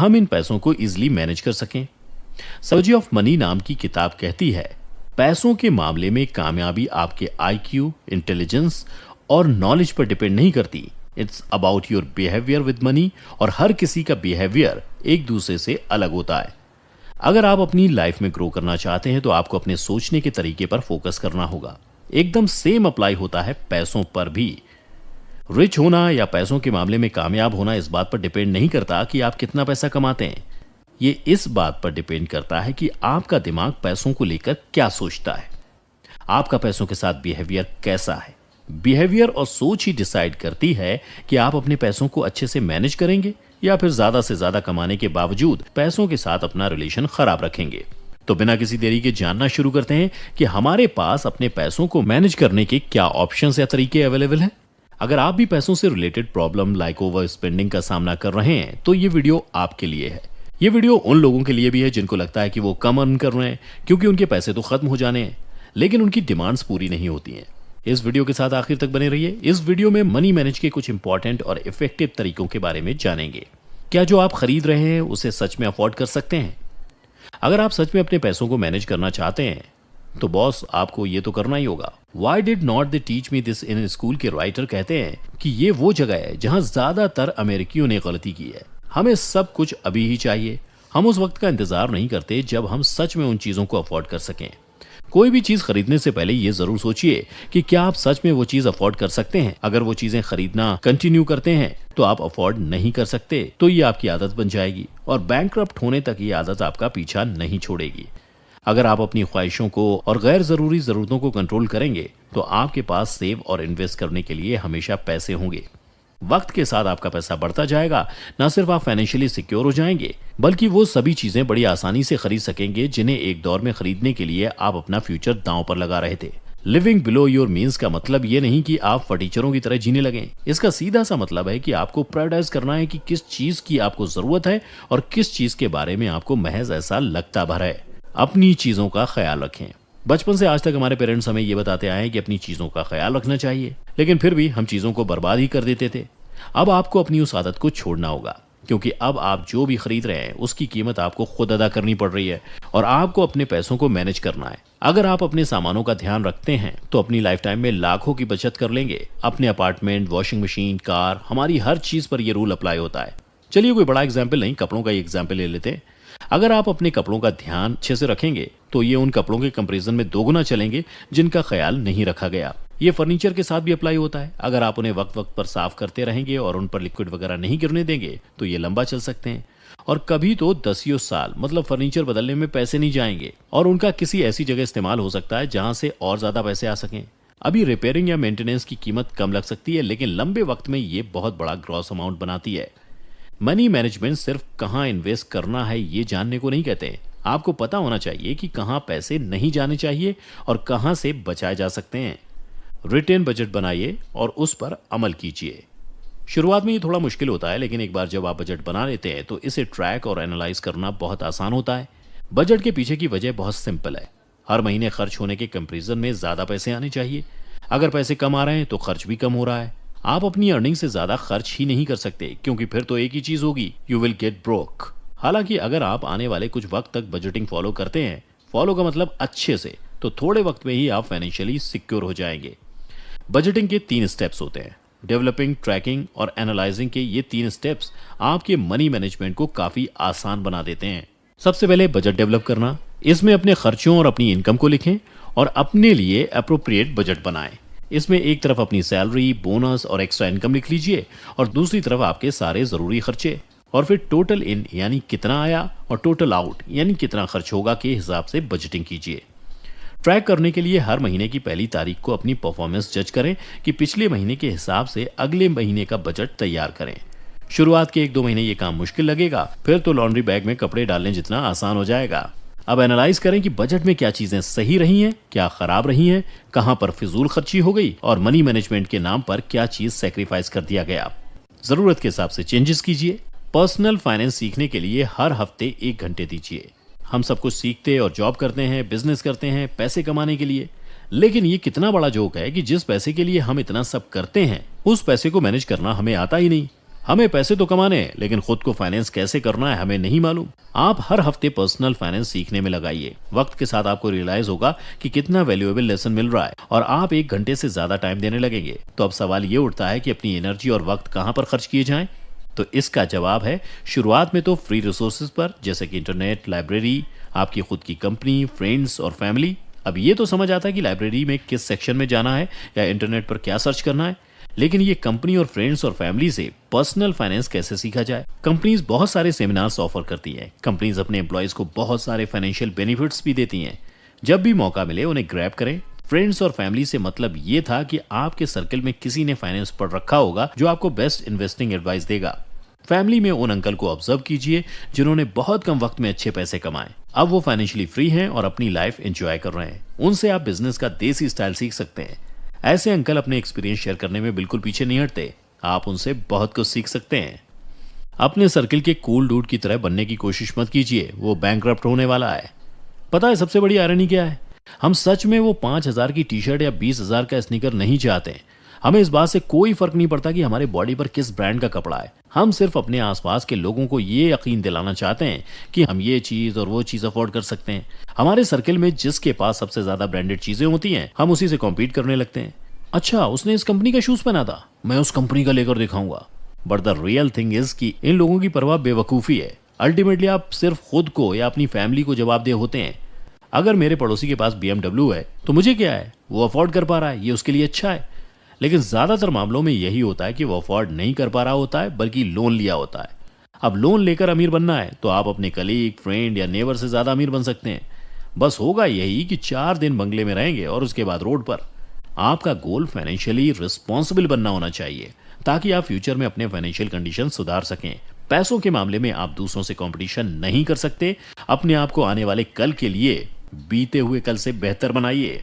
हम इन पैसों को इजीली मैनेज कर सकें। साइकोलॉजी ऑफ मनी नाम की किताब कहती है, पैसों के मामले में कामयाबी आपके आईक्यू, इंटेलिजेंस और नॉलेज पर डिपेंड नहीं करती। It's about your behaviour with money, और हर किसी का बिहेवियर एक दूसरे से अलग होता है। अगर आप अपनी लाइफ में ग्रो करना चाहते हैं तो आपको अपने सोचने के तरीके पर फोकस करना होगा। एकदम सेम अप्लाई होता है पैसों पर भी। रिच होना या पैसों के मामले में कामयाब होना इस बात पर डिपेंड नहीं करता कि आप कितना पैसा कमाते हैं। ये इस बात पर डिपेंड करता है कि आपका दिमाग पैसों को लेकर क्या सोचता है, आपका पैसों के साथ बिहेवियर कैसा है। बिहेवियर और सोच ही डिसाइड करती है कि आप अपने पैसों को अच्छे से मैनेज करेंगे या फिर ज्यादा से ज्यादा कमाने के बावजूद पैसों के साथ अपना रिलेशन खराब रखेंगे। तो बिना किसी देरी के जानना शुरू करते हैं कि हमारे पास अपने पैसों को मैनेज करने के क्या ऑप्शंस या तरीके अवेलेबल हैं। अगर आप भी पैसों से related problem like over spending का सामना कर रहे हैं तो ये वीडियो आपके लिए है। ये वीडियो उन लोगों के लिए भी है जिनको लगता है कि वो कम अर्न कर रहे हैं क्योंकि उनके पैसे तो खत्म हो जाने हैं, लेकिन उनकी डिमांड्स पूरी नहीं होती हैं। इस वीडियो के साथ आखिर तक बने रहिए। इस वीडियो में मनी मैनेज के कुछ इंपॉर्टेंट और इफेक्टिव तरीकों के बारे में जानेंगे। क्या जो आप खरीद रहे हैं उसे सच में अफोर्ड कर सकते हैं? अगर आप सच में अपने पैसों को मैनेज करना चाहते हैं तो बॉस आपको ये तो करना ही होगा। Why did not they teach me this in school के राइटर कहते हैं कि ये वो जगह है जहां ज्यादातर अमेरिकियों ने गलती की है। हमें सब कुछ अभी ही चाहिए। हम उस वक्त का इंतजार नहीं करते जब हम सच में उन चीजों को अफोर्ड कर सकें। कोई भी चीज खरीदने से पहले ये जरूर सोचिए कि क्या आप सच में वो चीज अफोर्ड कर सकते हैं। अगर वो चीजें खरीदना कंटिन्यू करते हैं तो आप अफोर्ड नहीं कर सकते तो ये आपकी आदत बन जाएगी और बैंकक्रप्ट होने तक ये आदत आपका पीछा नहीं छोड़ेगी। अगर आप अपनी ख्वाहिशों को और गैर जरूरी जरूरतों को कंट्रोल करेंगे तो आपके पास सेव और इन्वेस्ट करने के लिए हमेशा पैसे होंगे। वक्त के साथ आपका पैसा बढ़ता जाएगा। न सिर्फ आप फाइनेंशियली सिक्योर हो जाएंगे बल्कि वो सभी चीजें बड़ी आसानी से खरीद सकेंगे जिन्हें एक दौर में खरीदने के लिए आप अपना फ्यूचर दांव पर लगा रहे थे। लिविंग बिलो योर मीन्स का मतलब ये नहीं कि आप फटीचरों की तरह जीने लगें। इसका सीधा सा मतलब है कि आपको प्रायोरिटाइज करना है कि किस चीज की आपको जरूरत है और किस चीज के बारे में आपको महज ऐसा लगता भर है। अपनी चीजों का ख्याल रखें। बचपन से आज तक हमारे पेरेंट्स हमें ये बताते आए हैं कि अपनी चीजों का ख्याल रखना चाहिए, लेकिन फिर भी हम चीजों को बर्बाद ही कर देते थे। अब आपको अपनी उस आदत को छोड़ना होगा क्योंकि अब आप जो भी खरीद रहे हैं उसकी कीमत आपको खुद अदा करनी पड़ रही है और आपको अपने पैसों को मैनेज करना है। अगर आप अपने सामानों का ध्यान रखते हैं तो अपनी लाइफ टाइम में लाखों की बचत कर लेंगे। अपने अपार्टमेंट, वॉशिंग मशीन, कार, हमारी हर चीज पर यह रूल अप्लाई होता है। चलिए कोई बड़ा एग्जाम्पल नहीं, कपड़ों का ही एग्जाम्पल ले लेते हैं। अगर आप अपने कपड़ों का ध्यान अच्छे से रखेंगे तो ये उन कपड़ों के कंपैरिजन में दोगुना चलेंगे जिनका ख्याल नहीं रखा गया। ये फर्नीचर के साथ भी अप्लाई होता है। अगर आप उन्हें वक्त वक्त पर साफ करते रहेंगे और उन पर लिक्विड वगैरह नहीं गिरने देंगे तो ये लंबा चल सकते हैं और कभी तो 10 साल मतलब फर्नीचर बदलने में पैसे नहीं जाएंगे और उनका किसी ऐसी जगह इस्तेमाल हो सकता है जहां से और ज्यादा पैसे आ सकें। अभी रिपेयरिंग या मेंटेनेंस की कीमत कम लग सकती है लेकिन लंबे वक्त में ये बहुत बड़ा ग्रॉस अमाउंट बनाती है। मनी मैनेजमेंट सिर्फ कहां इन्वेस्ट करना है ये जानने को नहीं कहते। आपको पता होना चाहिए कि कहां पैसे नहीं जाने चाहिए और कहां से बचाए जा सकते हैं। रिटेन बजट बनाइए और उस पर अमल कीजिए। शुरुआत में ये थोड़ा मुश्किल होता है लेकिन एक बार जब आप बजट बना लेते हैं तो इसे ट्रैक और एनालाइज करना बहुत आसान होता है। बजट के पीछे की वजह बहुत सिंपल है। हर महीने खर्च होने के कंपैरिजन में ज्यादा पैसे आने चाहिए। अगर पैसे कम आ रहे हैं तो खर्च भी कम हो रहा है। आप अपनी अर्निंग से ज्यादा खर्च ही नहीं कर सकते क्योंकि फिर तो एक ही चीज होगी, यू विल गेट ब्रोक। हालांकि अगर आप आने वाले कुछ वक्त तक बजटिंग फॉलो करते हैं, फॉलो का मतलब अच्छे से, तो थोड़े वक्त में ही आप फाइनेंशियली सिक्योर हो जाएंगे। बजटिंग के 3 स्टेप्स होते हैं। डेवलपिंग, ट्रैकिंग और एनालाइजिंग के ये 3 स्टेप्स आपके मनी मैनेजमेंट को काफी आसान बना देते हैं। सबसे पहले बजट डेवलप करना। इसमें अपने खर्चों और अपनी इनकम को लिखें और अपने लिए अप्रोप्रिएट बजट बनाएं। इसमें एक तरफ अपनी सैलरी, बोनस और एक्स्ट्रा इनकम लिख लीजिए और दूसरी तरफ आपके सारे जरूरी खर्चे और फिर टोटल इन यानी कितना आया और टोटल आउट यानी कितना खर्च होगा के हिसाब से बजटिंग कीजिए। ट्रैक करने के लिए हर महीने की पहली तारीख को अपनी परफॉर्मेंस जज करें कि पिछले महीने के हिसाब से अगले महीने का बजट तैयार करें। शुरुआत के 1-2 महीने ये काम मुश्किल लगेगा, फिर तो लॉन्ड्री बैग में कपड़े डालने जितना आसान हो जाएगा। अब एनालाइज करें कि बजट में क्या चीजें सही रही हैं, क्या खराब रही हैं, कहां पर फिजूल खर्ची हो गई और मनी मैनेजमेंट के नाम पर क्या चीज सैक्रिफाइस कर दिया गया। जरूरत के हिसाब से चेंजेस कीजिए। पर्सनल फाइनेंस सीखने के लिए हर हफ्ते 1 घंटे दीजिए। हम सब कुछ सीखते और जॉब करते हैं, बिजनेस करते हैं पैसे कमाने के लिए, लेकिन ये कितना बड़ा जोक है कि जिस पैसे के लिए हम इतना सब करते हैं उस पैसे को मैनेज करना हमें आता ही नहीं। हमें पैसे तो कमाने हैं, लेकिन खुद को फाइनेंस कैसे करना है हमें नहीं मालूम। आप हर हफ्ते पर्सनल फाइनेंस सीखने में लगाइए। वक्त के साथ आपको रियलाइज होगा कि कितना वैल्यूएबल लेसन मिल रहा है और आप 1 घंटे से ज्यादा टाइम देने लगेंगे। तो अब सवाल ये उठता है कि अपनी एनर्जी और वक्त कहाँ पर खर्च किए जाएं? तो इसका जवाब है, शुरुआत में तो फ्री रिसोर्सेज पर, जैसे कि इंटरनेट, लाइब्रेरी, आपकी खुद की कंपनी, फ्रेंड्स और फैमिली। अब ये तो समझ आता है कि लाइब्रेरी में किस सेक्शन में जाना है या इंटरनेट पर क्या सर्च करना है, लेकिन ये कंपनी और फ्रेंड्स और फैमिली से पर्सनल फाइनेंस कैसे सीखा जाए? कंपनीज बहुत सारे सेमिनार्स ऑफर करती हैं। कंपनीज अपने एम्प्लॉयज को बहुत सारे फाइनेंशियल बेनिफिट्स भी देती हैं। जब भी मौका मिले उन्हें ग्रैब करें। फ्रेंड्स और फैमिली से मतलब ये था कि आपके सर्कल में किसी ने फाइनेंस पढ़ रखा होगा जो आपको बेस्ट इन्वेस्टिंग एडवाइस देगा। फैमिली में उन अंकल को ऑब्जर्व कीजिए जिन्होंने बहुत कम वक्त में अच्छे पैसे कमाए। अब वो फाइनेंशियली फ्री हैं और अपनी लाइफ एंजॉय कर रहे हैं। उनसे आप बिजनेस का देसी स्टाइल सीख सकते हैं। ऐसे अंकल अपने एक्सपीरियंस शेयर करने में बिल्कुल पीछे नहीं हटते। आप उनसे बहुत कुछ सीख सकते हैं। अपने सर्किल के कूल डूड की तरह बनने की कोशिश मत कीजिए, वो बैंकरप्ट होने वाला है। पता है सबसे बड़ी आयरनी क्या है? हम सच में वो 5,000 की टी शर्ट या 20,000 का स्नीकर नहीं चाहते। हमें इस बात से कोई फर्क नहीं पड़ता कि हमारे बॉडी पर किस ब्रांड का कपड़ा है। हम सिर्फ अपने आसपास के लोगों को ये यकीन दिलाना चाहते हैं कि हम ये चीज और वो चीज अफोर्ड कर सकते हैं। हमारे सर्किल में जिसके पास सबसे ज्यादा ब्रांडेड चीजें होती हैं, हम उसी से कॉम्पीट करने लगते हैं। अच्छा, उसने इस कंपनी का शूज पहना था, मैं उस कंपनी का लेकर दिखाऊंगा। But the real thing is कि इन लोगों की परवाह बेवकूफी है। अल्टीमेटली आप सिर्फ खुद को या अपनी फैमिली को जवाबदेह होते हैं। अगर मेरे पड़ोसी के पास BMW है तो मुझे क्या है, वो अफोर्ड कर पा रहा है, ये उसके लिए अच्छा है। लेकिन ज्यादातर मामलों में यही होता है कि वो अफोर्ड नहीं कर पा रहा होता है, बल्कि लोन लिया होता है। अब लोन लेकर अमीर बनना है तो आप अपने कलीग, फ्रेंड या नेबर से ज्यादा अमीर बन सकते हैं। बस होगा यही कि 4 दिन बंगले में रहेंगे और उसके बाद रोड पर। आपका गोल फाइनेंशियली रिस्पॉन्सिबल बनना होना चाहिए, ताकि आप फ्यूचर में अपने फाइनेंशियल कंडीशन सुधार सकें। पैसों के मामले में आप दूसरों से कंपटीशन नहीं कर सकते। अपने आप को आने वाले कल के लिए बीते हुए कल से बेहतर बनाइए।